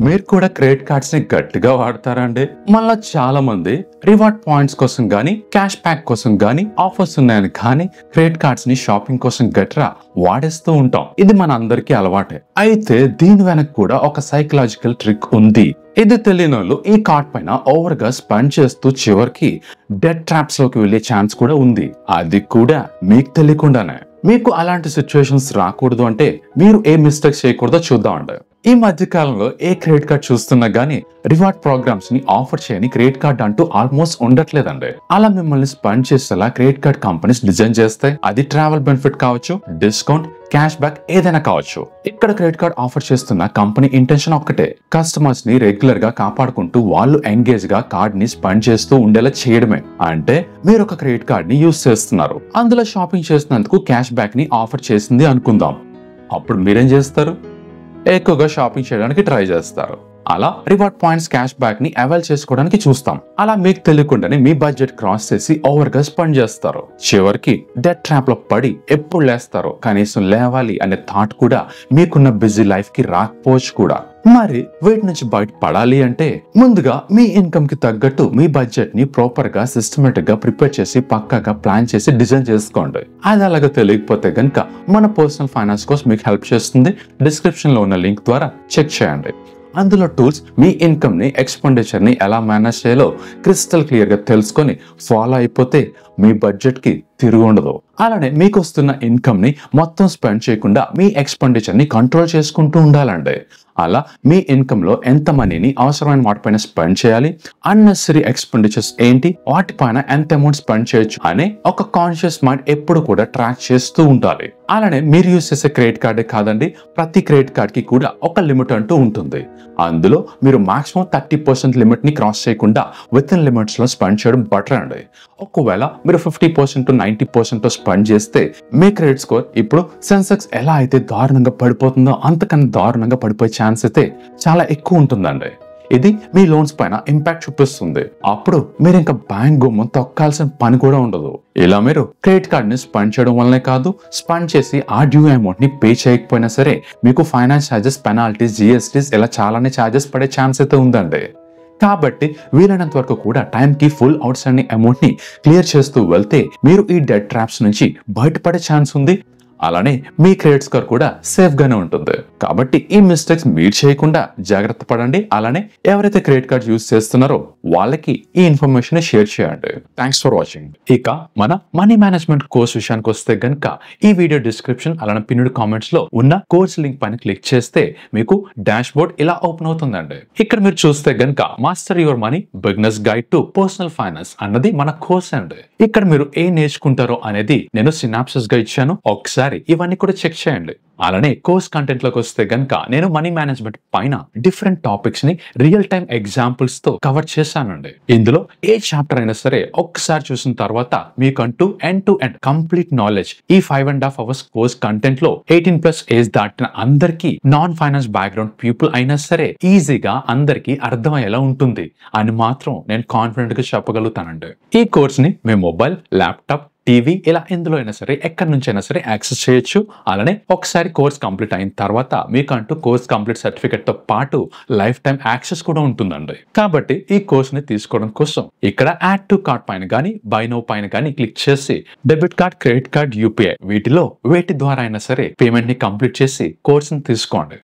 మీరు కూడా credit cards ని గట్టిగా వాడతారండి? మళ్ళా చాలా మంది రివార్డ్ పాయింట్స్ కోసం గానీ క్యాష్ బ్యాక్ కోసం గానీ ఆఫర్స్ ఉన్నాయని కానీ క్రెడిట్ కార్డ్స్ ని షాపింగ్ కోసం గట్రా వాడేస్తూ ఉంటాం. ఇది మన అందరికీ అలవాటే. అయితే దీని వెనక కూడా ఒక సైకలాజికల్ ట్రిక్ ఉంది. ఇది తెలియని వాళ్ళు ఈ కార్డ్ పైన ఓవర్ గా స్పెండ్ చేస్తూ చివరికి డెట్ ట్రాప్స్ లోకి వెళ్లే ఛాన్స్ కూడా ఉంది. అది కూడా మీకు తెలియకుండానే. మీకు అలాంటి సిచ్యువేషన్స్ రాకూడదు అంటే మీరు ఏ మిస్టేక్స్ చేయకూడదో చూద్దామండి. ఈ మధ్య కాలంలో ఏ క్రెడిట్ కార్డ్ చూస్తున్నా గానీ రివార్డ్ ప్రోగ్రామ్స్ ని ఆఫర్ చేయని క్రెడిట్ కార్డ్ అంటూ ఆల్మోస్ట్ ఉండట్లేదండి. అలా మిమ్మల్ని స్పెండ్ చేసేలా క్రెడిట్ కార్డ్ కంపెనీస్ డిజైన్ చేస్తాయి. అది ట్రావెల్ బెనిఫిట్ కావచ్చు, డిస్కౌంట్, క్యాష్ బ్యాక్ ఏదైనా కావచ్చు. ఇక్కడ క్రెడిట్ కార్డ్ ఆఫర్ చేస్తున్న కంపెనీ ఇంటెన్షన్ ఒక్కటే, కస్టమర్స్ ని రెగ్యులర్ గా కాపాడుకుంటూ వాళ్ళు ఎంగేజ్ గా కార్డ్ ని స్పెండ్ చేస్తూ ఉండేలా చేయడమే. అంటే మీరు ఒక క్రెడిట్ కార్డ్ ని యూజ్ చేస్తున్నారు, అందులో షాపింగ్ చేసినందుకు క్యాష్ బ్యాక్ ని ఆఫర్ చేసింది అనుకుందాం. అప్పుడు మీరేం చేస్తారు? ఎక్కువగా షాపింగ్ చేయడానికి ట్రై చేస్తారు. అలా రివార్డ్ పాయింట్స్, క్యాష్ బ్యాక్ ని అవైల్ చేసుకోవడానికి చూస్తాం. అలా మీకు తెలియకుండానే మీ బడ్జెట్ క్రాస్ చేసి ఓవర్ గా స్పెండ్ చేస్తారు. చివరికి డెట్ ట్రాప్ లో పడి ఎప్పుడు లేస్తారో, కనీసం లేవాలి అనే థాట్ కూడా మీకున్న బిజీ లైఫ్ కి రాకపోవచ్చు కూడా. మరి వీటి నుంచి బయట పడాలి అంటే ముందుగా మీ ఇన్కమ్ కి తగ్గట్టు మీ బడ్జెట్ ని ప్రాపర్ గా సిస్టమేటిక్ గా ప్రిపేర్ చేసి పక్కాగా ప్లాన్ చేసి డిజైన్ చేసుకోండి. అది అలాగా తెలియకపోతే గనుక మన పర్సనల్ ఫైనాన్స్ కోర్స్ మీకు హెల్ప్ చేస్తుంది. డిస్క్రిప్షన్ లో ఉన్న లింక్ ద్వారా చెక్ చేయండి. అందులో టూల్స్ మీ ఇన్కమ్ ని, ఎక్స్పెండిచర్ ని ఎలా మేనేజ్ చేయాలో క్రిస్టల్ క్లియర్ గా తెలుసుకొని ఫాలో అయిపోతే మీ బడ్జెట్ కి తిరుగు ఉండదు. అలానే మీకు వస్తున్న ఇన్కమ్ ని మొత్తం స్పెండ్ చేయకుండా మీ ఎక్స్పెండిచర్ ని కంట్రోల్ చేసుకుంటూ ఉండాలండి. అలా మీ ఇన్కమ్ లో ఎంత మనీని అవసరమైన వాటిపైన స్పెండ్ చేయాలి, అన్నెసరీ ఎక్స్పెండిచర్స్ ఏంటి, వాటిపైన ఎంత అమౌంట్ స్పెండ్ చేయొచ్చు అనే ఒక కాన్షియస్ మైండ్ ఎప్పుడు కూడా ట్రాక్ చేస్తూ ఉండాలి. అలానే మీరు యూజ్ చేసే క్రెడిట్ కార్డే కాదండి, ప్రతి క్రెడిట్ కార్డ్ కి కూడా ఒక లిమిట్ అంటూ ఉంటుంది. అందులో మీరు మాక్సిమం 30% లిమిట్ ని క్రాస్ చేయకుండా విత్ ఇన్ లిమిట్స్ లో స్పెండ్ చేయడం బెటర్ అండి. ఒకవేళ మీరు 50% to 90% స్పెండ్ చేస్తే మీ క్రెడిట్ స్కోర్ ఇప్పుడు సెన్సెక్స్ ఎలా అయితే దారుణంగా పడిపోతుందో అంతకన్నా దారుణంగా పడిపోయే ఛాన్స్ అయితే చాలా ఎక్కువ ఉంటుందండి. ఇది మీ లోన్స్ పైన ఇంపాక్ట్ చూపిస్తుంది. అప్పుడు మీరు ఇంకా బ్యాంక్ గుమ్మం తొక్కాల్సిన పని కూడా ఉండదు. ఇలా మీరు క్రెడిట్ కార్డ్ ని స్పెండ్ చేయడం వల్లనే కాదు, స్పెండ్ చేసి ఆ డ్యూ అమౌంట్ ని పే చేయకపోయినా సరే మీకు ఫైనాన్స్ ఛార్జెస్, పెనాల్టీస్, జిఎస్టీస్ ఇలా చాలానే ఛార్జెస్ పడే ఛాన్స్ అయితే ఉందండి. కాబట్టి వీలైనంత వరకు కూడా టైంకి ఫుల్ అవుట్ స్టాండింగ్ అమౌంట్ ని క్లియర్ చేస్తూ వెళ్తే మీరు ఈ డెట్ ట్రాప్స్ నుంచి బయటపడే ఛాన్స్ ఉంది. అలానే మీ క్రెడిట్ స్కోర్ కూడా సేఫ్ గానే ఉంటుంది. కాబట్టి ఈ మిస్టేక్స్ మీరు చేయకుండా జాగ్రత్త పడండి. అలానే ఎవరైతే క్రెడిట్ కార్డ్ యూజ్ చేస్తున్నారో వాళ్ళకి ఈ ఇన్ఫర్మేషన్ షేర్ చేయండి. Thanks for watching. ఇక మన మనీ మేనేజ్మెంట్ కోర్స్ విషయానికి వస్తే గనుక ఈ వీడియో డిస్క్రిప్షన్ అలానే పిన్నుడ్ కామెంట్స్ లో ఉన్న కోర్స్ లింక్ పైన క్లిక్ చేస్తే మీకు డాష్ బోర్డ్ ఇలా ఓపెన్ అవుతుందండి. ఇక్కడ మీరు చూస్తే గనుక master your money beginners guide to personal finance అన్నది మన కోర్స్ అండి. ఇక్కడ మీరు ఏం నేర్చుకుంటారో అనేది నేను సినాప్సిస్ గా ఇచ్చాను. ఒకసారి ఇవన్నీ కూడా చెక్ చేయండి. అలానే కోర్స్ కంటెంట్ లోకి వస్తే గనుక నేను మనీ మేనేజ్మెంట్ పైన డిఫరెంట్ టాపిక్స్ ని రియల్ టైమ్ ఎగ్జాంపుల్స్ తో కవర్ చేశానండి. ఇందులో ఏ చాప్టర్ అయినా సరే ఒక్కసారి చూసిన తర్వాత మీకంటూ end to end complete knowledge ఈ 5.5 hours కోర్స్ కంటెంట్ లో 18+ ఏజ్ దాటిన అందరికీ, నాన్ ఫైనాన్స్ బ్యాక్గ్రౌండ్ పీపుల్ అయినా సరే ఈజీగా అందరికీ అర్థమయ్యేలా ఉంటుంది అని మాత్రం నేను కాన్ఫిడెంట్ గా చెప్పగలుగుతానండి. ఈ కోర్స్ ని మీ మొబైల్, ల్యాప్టాప్, టీవీ ఇలా ఎందులో అయినా సరే ఎక్కడి నుంచి అయినా సరే యాక్సెస్ చేయొచ్చు. అలానే ఒకసారి కోర్స్ కంప్లీట్ అయిన తర్వాత మీకంటూ కోర్స్ కంప్లీట్ సర్టిఫికెట్ తో పాటు లైఫ్ టైం యాక్సెస్ కూడా ఉంటుందండి. కాబట్టి ఈ కోర్స్ ని తీసుకోవడం కోసం ఇక్కడ యాడ్ టు కార్ట్ పైన కానీ బై నౌ పైన కానీ క్లిక్ చేసి debit card, credit card, UPI వీటిలో వేటి ద్వారా అయినా సరే పేమెంట్ ని కంప్లీట్ చేసి కోర్స్ ని తీసుకోండి.